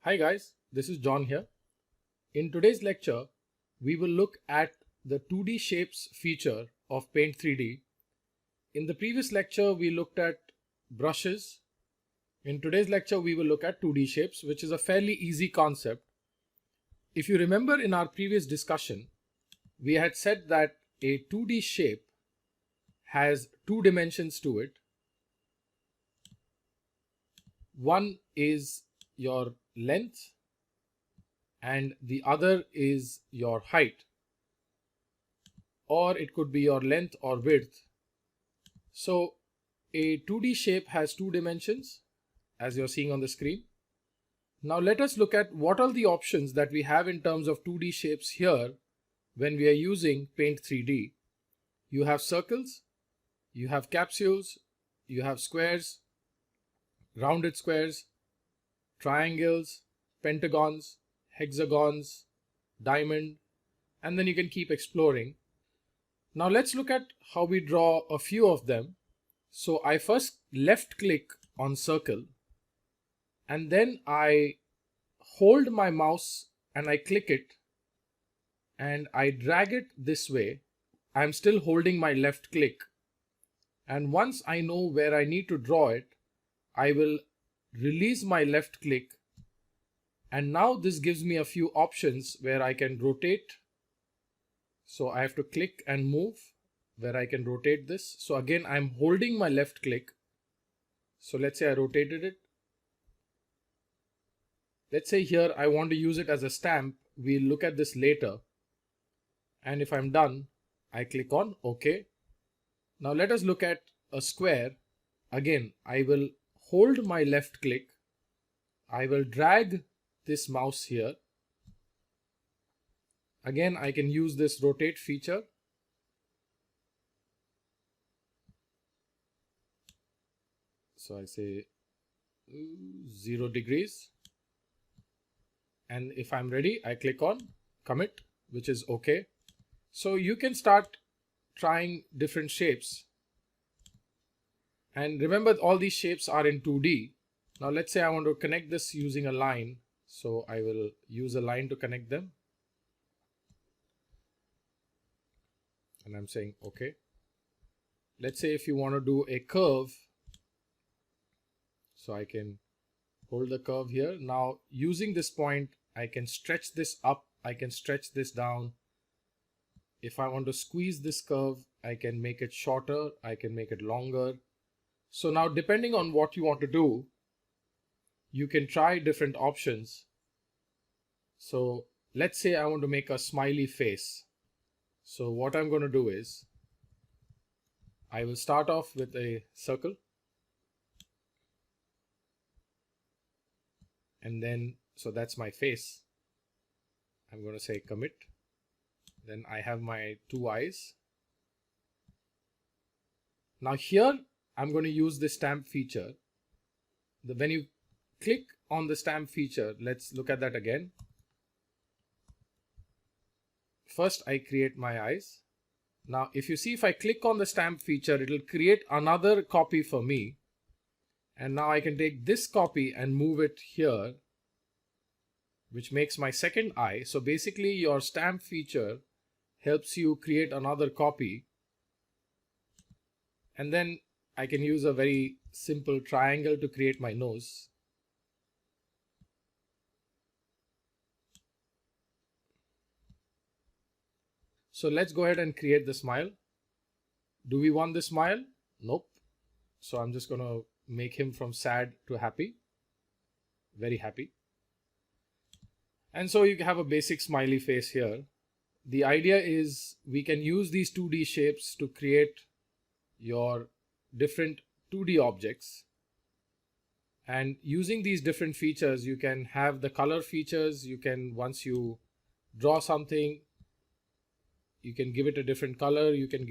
Hi guys, this is John here. In today's lecture, we will look at the 2D shapes feature of Paint 3D. In the previous lecture, we looked at brushes. In today's lecture, we will look at 2D shapes, which is a fairly easy concept. If you remember in our previous discussion, we had said that a 2D shape has two dimensions to it. One is your length and the other is your height, or it could be your length or width. So a 2D shape has two dimensions, as you're seeing on the screen. Now let us look at what are the options that we have in terms of 2D shapes here when we are using Paint 3D. You have circles, you have capsules, you have squares, rounded squares, triangles, pentagons, hexagons, diamond, and then you can keep exploring. Now let's look at how we draw a few of them. So I first left click on circle and then I hold my mouse and I click it and I drag it this way. I'm still holding my left click, and once I know where I need to draw it, I will release my left click, and now this gives me a few options where I can rotate. So I have to click and move where I can rotate this. So again, I'm holding my left click. So let's say I rotated it. Let's say here I want to use it as a stamp. We'll look at this later. And if I'm done, I click on OK. Now let us look at a square. Again, I will hold my left click. I will drag this mouse here. Again, I can use this rotate feature. So I say 0 degrees. And if I'm ready, I click on commit, which is OK. So you can start trying different shapes. And remember, all these shapes are in 2D. Now let's say I want to connect this using a line. So I will use a line to connect them. And I'm saying OK. Let's say if you want to do a curve, so I can hold the curve here. Now using this point, I can stretch this up, I can stretch this down. If I want to squeeze this curve, I can make it shorter, I can make it longer. So now depending on what you want to do, you can try different options. So let's say I want to make a smiley face. So what I'm going to do is I will start off with a circle. And then, so that's my face. I'm going to say commit. Then I have my two eyes. Now here, I'm going to use the stamp feature. When you click on the stamp feature, let's look at that again. First, I create my eyes. Now, if you see, if I click on the stamp feature, it will create another copy for me. And now I can take this copy and move it here, which makes my second eye. So basically, your stamp feature helps you create another copy. And then I can use a very simple triangle to create my nose. So let's go ahead and create the smile. Do we want the smile? Nope. So I'm just going to make him from sad to happy. Very happy. And so you have a basic smiley face here. The idea is we can use these 2D shapes to create your different 2D objects. And using these different features, you can have the color features. You can, once you draw something, you can give it a different color. You can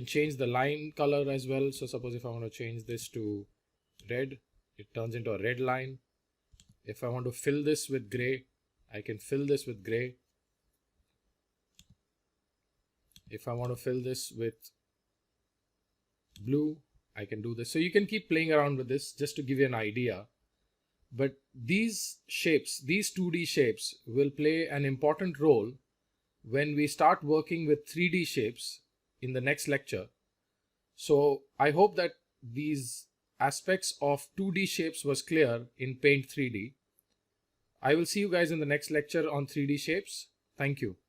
change the line color as well. So suppose if I want to change this to red, it turns into a red line. If I want to fill this with gray, I can fill this with gray. If I want to fill this with blue, I can do this. So you can keep playing around with this just to give you an idea. But these shapes, these 2D shapes, will play an important role when we start working with 3D shapes in the next lecture. So I hope that these aspects of 2D shapes was clear in Paint 3D. I will see you guys in the next lecture on 3D shapes. Thank you.